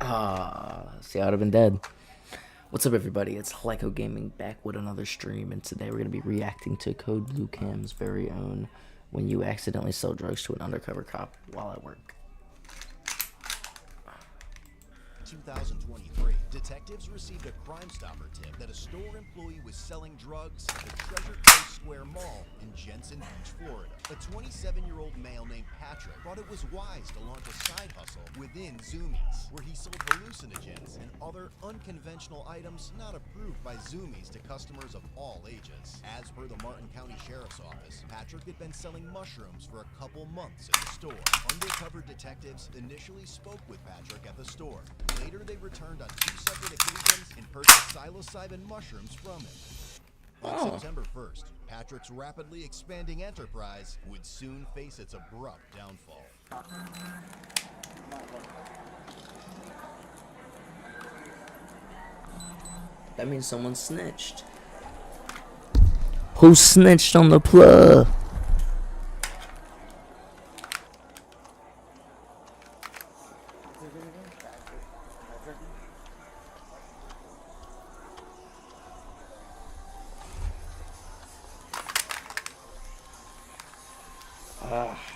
See, I would have been dead. What's up, everybody? It's Lyco Gaming back with another stream, and today we're going to be reacting to Code Blue Cam's very own When You Accidentally Sell Drugs to an Undercover Cop While at Work. 2023, detectives received a Crime Stopper tip that a store employee was selling drugs at the Treasure Coast Square Mall in Jensen Beach, Florida. A 27-year-old male named Patrick thought it was wise to launch a side hustle within Zoomies, where he sold hallucinogens and other unconventional items not approved by Zoomies to customers of all ages. As per the Martin County Sheriff's Office, Patrick had been selling mushrooms for a couple months at the store. Undercover detectives initially spoke with Patrick at the store. Later, they returned on 2 separate occasions and purchased psilocybin mushrooms from him. On September 1st, Patrick's rapidly expanding enterprise would soon face its abrupt downfall. That means someone snitched. Who snitched on the plug?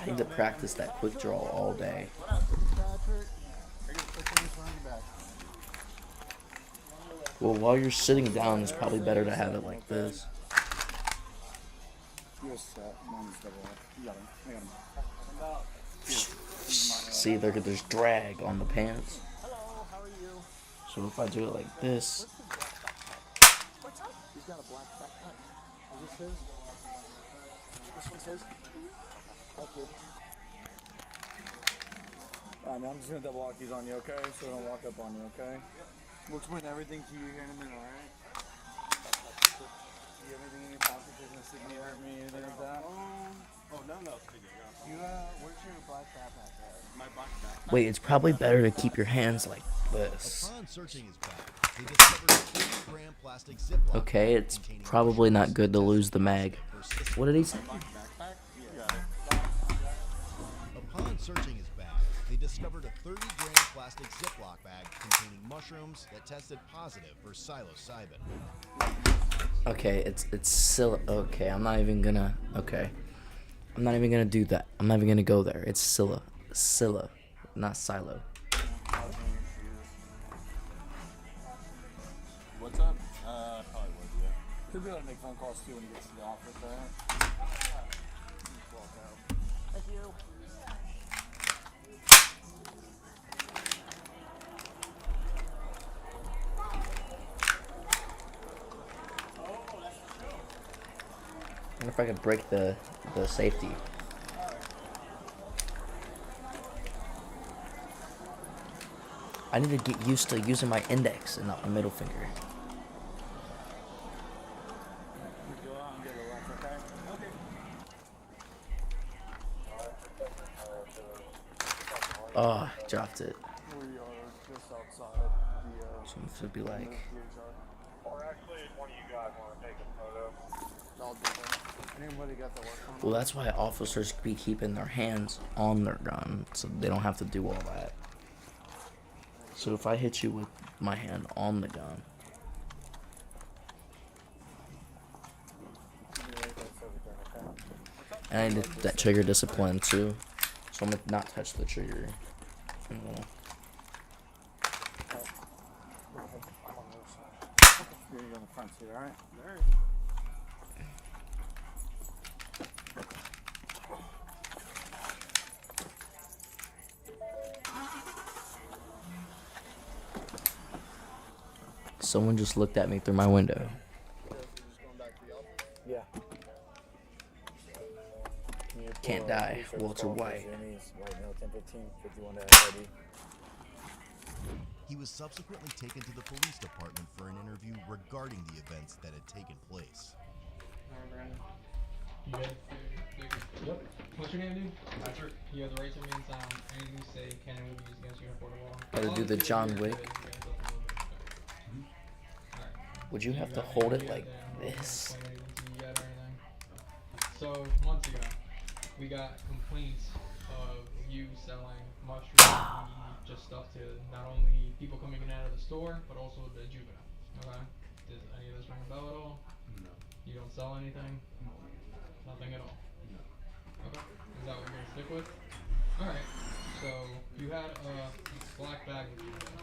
I need to practice that quick draw all day. Well, while you're sitting down, it's probably better to have it like this. See, there's drag on the pants. So if I do it like this. He's got a black backpack. Is this his? This one's his? Okay. Alright, man, I'm just gonna double lock these on you, okay? So I don't walk up on you, okay? We'll explain everything to you here in a minute, alright? Do you have anything in your pocket that's gonna stick me, hurt me, anything like that? No, You, where's your black backpack at? my backpack. Wait, it's probably better to keep your hands like this. Upon searching his bag, they discovered a 30-gram plastic Ziploc Okay, bag it's containing probably not mushrooms good to lose the tested mag. positive for What did he say? Backpack? Upon searching his bag, they discovered a 30-gram plastic Ziploc bag containing mushrooms that tested positive for psilocybin. Okay, it's okay, I'm not even gonna do that. I'm not even gonna go there. It's Scylla, not Silo. What's up? Probably would, yeah. He'll be able to make phone calls too when he gets to the office, alright? Walk out. Thank you. I wonder if I could break the safety. I need to get used to using my index and not my middle finger. Go out and get a lunch, okay? Okay. Oh, I dropped it. We are just outside the, So I'm gonna be like, Or actually, if one of you guys want to take a photo. I'll do it. Anybody got the work on? well, that's why officers be keeping their hands on their gun, so they don't have to do all that. So if I hit you with my hand on the gun, and I need that trigger discipline too, so I'm gonna not touch the trigger. I'm gonna- You're on the front seat, alright? Someone just looked at me through my window. Yeah. Can't die, Walter White. He was subsequently taken to the police department for an interview regarding the events that had taken place. You good? Yep. What's your name, dude? Patrick. You have the right to remain silent. Anything you say can and will be used against you in a court of law. Gotta do the John Wick. Would you have to hold it like this? So months ago, we got complaints of you selling mushrooms, weed, just stuff to not only people coming in and out of the store, but also the juvenile. Okay? Does any of this ring a bell at all? No. You don't sell anything? Nothing at all? No. Okay. Is that what you're gonna stick with? Alright. So you had a black bag with you today.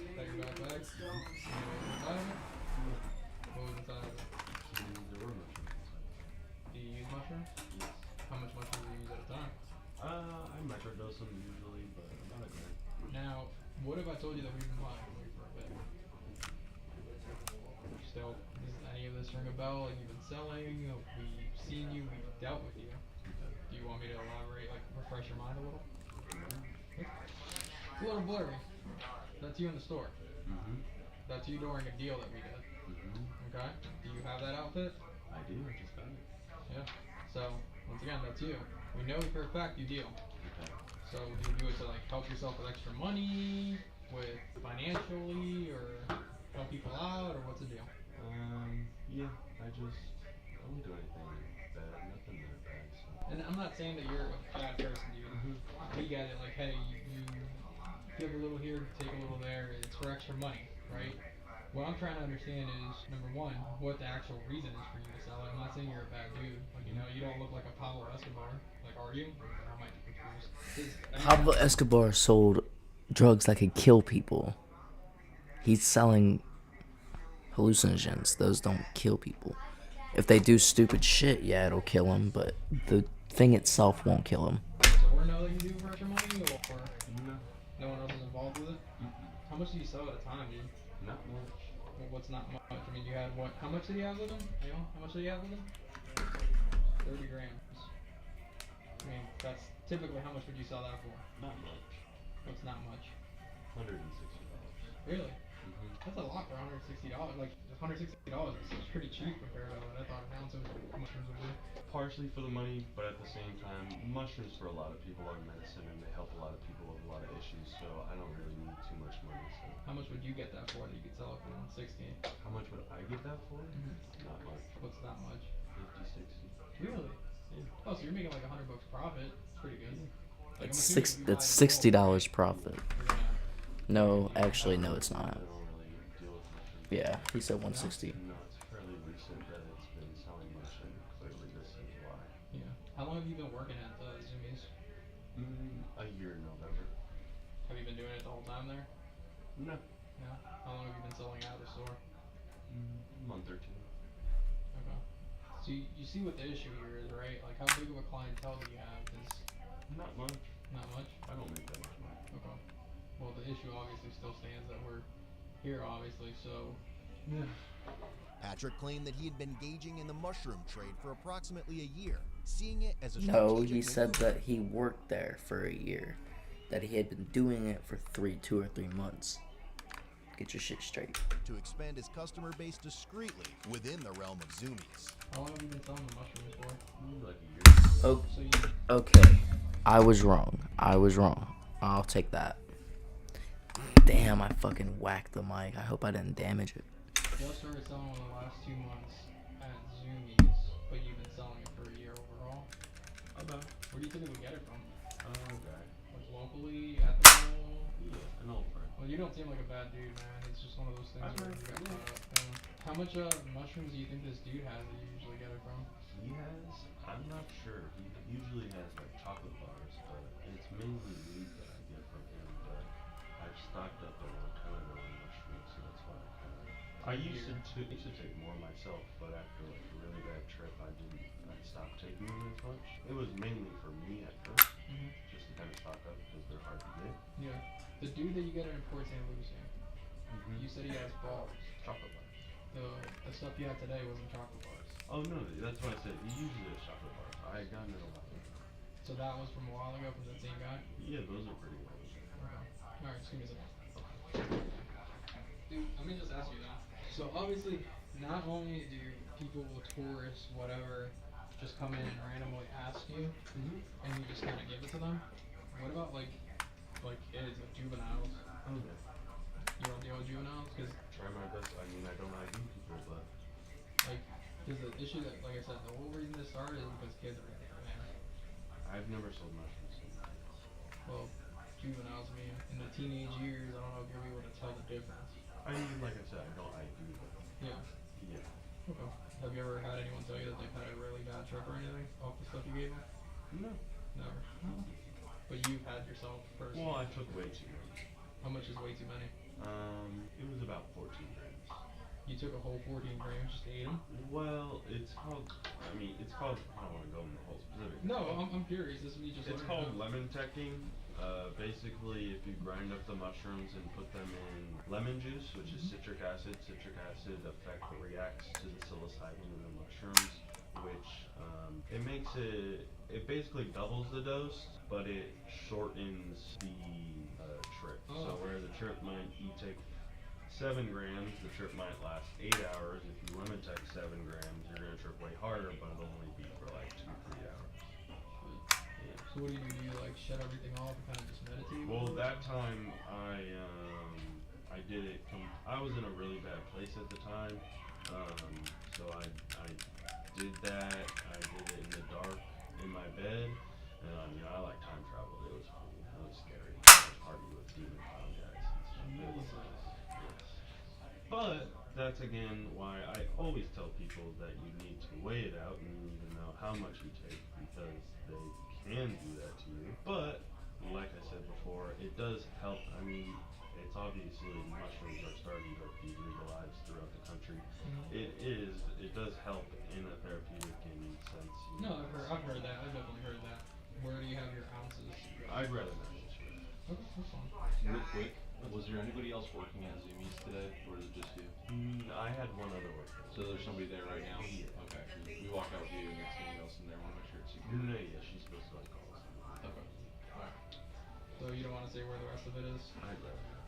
Is that your black bag? You know what was inside of it? What was inside of it? There were mushrooms inside. Do you use mushrooms? Yes. How much mushrooms do you use at a time? I microdose them usually, but not a gram. Now, what if I told you that we've been buying from you for a bit? Still, does any of this ring a bell? Like you've been selling, we've seen you, we've dealt with you. Do you want me to elaborate, like refresh your mind a little? It's a little blurry. That's you in the store. Mm-hmm. That's you during a deal that we did. Mm-hmm. Okay? Do you have that outfit? I do. I just got it. Yeah. So, once again, that's you. We know for a fact you deal. Okay. So, do you do it to like help yourself with extra money, with financially, or help people out, or what's the deal? Yeah. I don't do anything bad. Nothing that bad. So. And I'm not saying that you're a bad person, dude. We get it. Like, hey, you give a little here, take a little there. It's for extra money, right? What I'm trying to understand is, number one, what the actual reason is for you to sell it. I'm not saying you're a bad dude. Like, you don't look like a Pablo Escobar. Like, are you? I might be confused. Pablo Escobar sold drugs that could kill people. He's selling hallucinogens. Those don't kill people. If they do stupid shit, yeah, it'll kill them, but the thing itself won't kill them. So we know that you do for extra money, or no one else is involved with it? How much do you sell at a time, dude? Not much. Well, what's not much? I mean, you had what? How much did you have with him? You know, how much did you have with him? 30 grams. I mean, that's typically how much would you sell that for? Not much. What's not much? $160. Really? Mm-hmm. That's a lot for $160. Like, $160 is pretty cheap compared to what I thought an ounce of mushrooms would be. Partially for the money, but at the same time, mushrooms for a lot of people are medicine, and they help a lot of people with a lot of issues. So I don't really need too much money. So How much would you get that for that you could sell it for 160? how much would I get that for? Not much. What's not much? 50, 60. Really? Yeah. Oh, so you're making like $100 profit. It's pretty good. Like, It's I'm assuming if you buy That's it in bulk, $60 profit. you're gonna- No, actually, no, it's not. I don't really deal with mushrooms. Yeah, he said 160. No, it's fairly recent that it's been selling much, and clearly this is why. Yeah. How long have you been working at Zoomies? A year in November. Have you been doing it the whole time there? No. Yeah. How long have you been selling out of the store? A month or two. Okay. So you see what the issue here is, right? Like, how big of a clientele do you have? Is Not much. not much. I don't make that much money. Okay. Well, the issue obviously still stands that we're here, obviously. So Yeah. Patrick claimed that he had been engaging in the mushroom trade for approximately a year, seeing it as a No, strategic he said maneuver. that he worked there for a year. That he had been doing it for 2 or 3 months. Get your shit straight. To expand his customer base discreetly within the realm of Zoomies. how long have you been selling the mushrooms for? Maybe like a year. Oh, So you okay. I was wrong. I'll take that. Damn, I fucking whacked the mic. I hope I didn't damage it. just started selling in the last 2 months at Zoomies, but you've been selling it for a year overall. About. Where do you typically get it from? Okay. Like locally, at the mall? Yeah, an old friend. Well, you don't seem like a bad dude, man. It's just one of those things I've where heard- you got caught up. How much mushrooms do you think this dude has that you usually get it from? He has, I'm not sure. He usually has like chocolate bars, but it's mainly weed that I get from him. But I've stocked up a long time ago on mushrooms, so that's why I used to take more myself, but after like a really bad trip, I stopped taking them as much. It was mainly for me at first, just to kind of stock up because they're hard to get. Yeah. The dude that you get it in Port St. Lucie, you said he has bars. Chocolate bars. The stuff you had today wasn't chocolate bars. Oh no, that's why I said he usually has chocolate bars. I had gotten it a while ago. So that was from a while ago from that same guy? Yeah, those are pretty old. Okay. Alright, just give me a second. Dude, let me just ask you that. So obviously, not only do people, tourists, whatever, just come in and randomly ask you, and you just kind of give it to them. What about like kids, like juveniles? Oh yeah. You don't deal with juveniles? Cause Try my best. I mean, I don't ID people, but like, cause the issue that, like I said, the whole reason this started is because kids are in there. I've never sold mushrooms. well, juveniles, I mean, in the teenage years, I don't know if you'll be able to tell the difference. I mean, like I said, I don't ID them. Yeah. Yeah. Okay. Have you ever had anyone tell you that they've had a really bad trip or anything off the stuff you gave them? No. Never. But you've had yourself personally. Well, I took way too many. How much is way too many? It was about 14 grams. You took a whole 14 grams just to eat them? Well, it's called. I mean, it's called. I don't want to go into the whole specifics. No, I'm curious. This is me just. It's learning called about. lemon teching. Basically, if you grind up the mushrooms and put them in lemon juice, which is citric acid reacts to the psilocybin in the mushrooms, which it makes it basically doubles the dose, but it shortens the trip. So Oh. where the trip might you take 7 grams, the trip might last 8 hours. If you lemon tech 7 grams, you're gonna trip way harder, but it'll only be for like 2-3 hours. Yeah. So what do? Do you like shut everything off and kind of just meditate? Well, that time I did it. I was in a really bad place at the time, so I did that. I did it in the dark in my bed, and I like time travel. It was cool. It was scary. I was partying with demon clown guys and stuff. It was nice. Yes. But that's again why I always tell people that you need to weigh it out and you need to know how much you take because they can do that to you. But like I said before, it does help. I mean, it's obviously mushrooms are starting to be legalized throughout the country. It does help in a therapeutic sense. No, I've heard that. I've definitely heard that. Where do you have your ounces? I'd rather not just Okay, that's fine. Real quick, was there anybody else working at Zoomies today, or is it just you? I had one other worker. So there's somebody there right now? Yeah. Okay, 'cause we walk out with you and it's somebody else in there, wanna make sure it's secure. No, yeah, she's supposed to like call us. Okay, alright. So you don't want to say where the rest of it is? I'd rather not.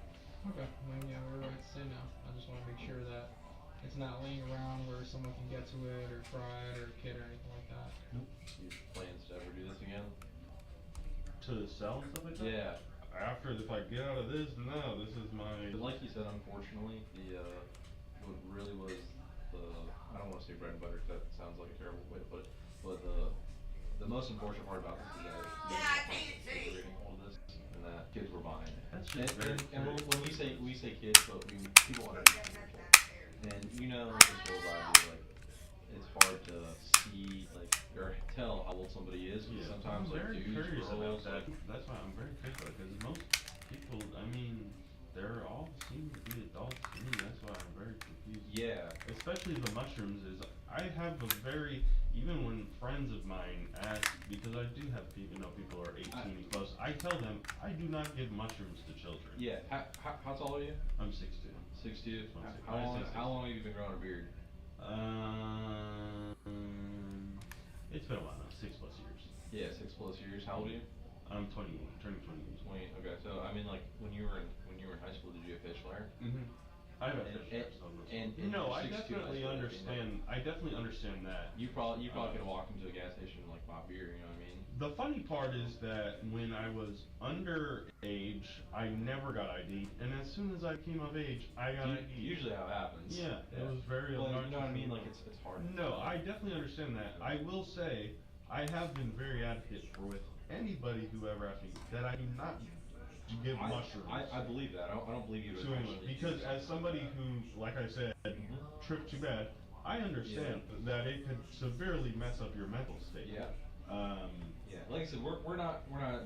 Okay. Then yeah, we're right to say now. I just want to make sure that it's not laying around where someone can get to it or try it or kid or anything like that. You plans to ever do this again? To sell stuff like that? Yeah. After, if I get out of this, no, this is my. But like you said, unfortunately, what really was the, I don't wanna say bread and butter, 'cause that sounds like a terrible way to put it, but the most unfortunate part about this is that it's all of this, and that kids were buying it. That's And, just very and when true. we say kids, but we, people under 18 years old. And you know, as well as I do, like, it's hard to see, like, or tell how old somebody is, because Yeah, sometimes, I'm like, very dudes, curious about girls, that. like, That's why I'm very curious about it, because most people, I mean, they're all seem to be adults to me. That's why I'm very confused. yeah. Especially the mushrooms is, I have a very, even when friends of mine ask, because I do have people, people are 18 and close, I tell them, I do not give mushrooms to children. Yeah, how tall are you? I'm 6'2". 6'2"? I'm six- How I long, say how long have you been growing a beard? It's been a while now, 6+ years. Yeah, 6+ years. How old are you? I'm 28, turning 28. 20. Okay, so I mean, like, when you were in high school, did you have facial hair? Mm-hmm. I have a And- fish tattoo on this and- one. and No, you're I 6'2", definitely that's what I understand. I definitely understand that. You probably could have walked into a gas station and like bought beer. You know what I mean? The funny part is that when I was underage, I never got ID'd, and as soon as I came of age, I got ID'd. Usually how it happens. Yeah, it was very Well, obnoxious. you know what I mean? Like it's hard. No, I definitely understand that. I will say, I have been very advocate for with anybody who ever asked me that I do not give mushrooms. I believe that. I don't believe you. to anyone, because as somebody who, like I said, tripped too bad, I understand that it could severely mess up your mental state. Yeah. Um, Yeah. Like I said, we're not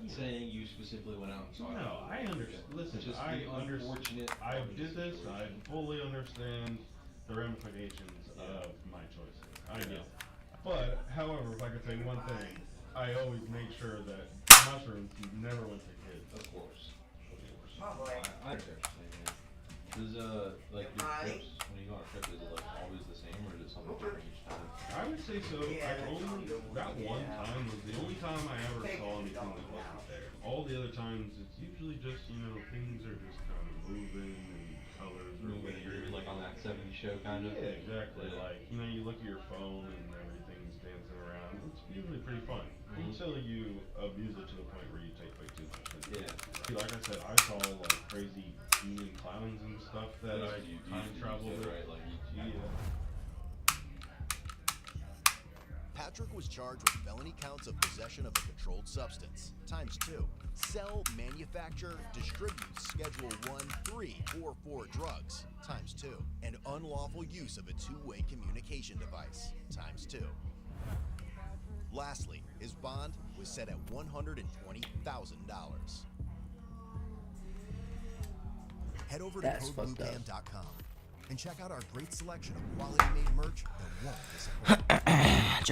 saying you specifically went out and saw it. no, I understand. Listen, It's just I the unfortunate. I did this. I fully understand the ramifications of my choices. I do. But, however, if I could say one thing, I always make sure that mushrooms never went to kids. Of course. I understand what you're saying, man. Does like your trips, when you go on a trip, is it like always the same, or is it something different each time? I would say so. I only, that one time was the only time I ever saw anything that wasn't there. All the other times, it's usually just, things are just kind of moving and colors are When you're weird. like on that 70s show kind of. Yeah, exactly. Yeah. Like, you look at your phone and everything's dancing around. It's usually pretty fun. Until you abuse it to the point where you take way too much. Yeah. Like I said, I saw like crazy demon clowns and stuff that I time traveled with. Right, like Yeah. Patrick was charged with felony counts of possession of a controlled substance, ×2. Sell, manufacture, distribute Schedule 1, 3, or 4 drugs, ×2. And unlawful use of a two-way communication device, ×2. Lastly, his bond was set at $120,000. Head over to That's fucked up. CodeBlueCam.com and check out our great selection of quality-made merch that won't disappoint.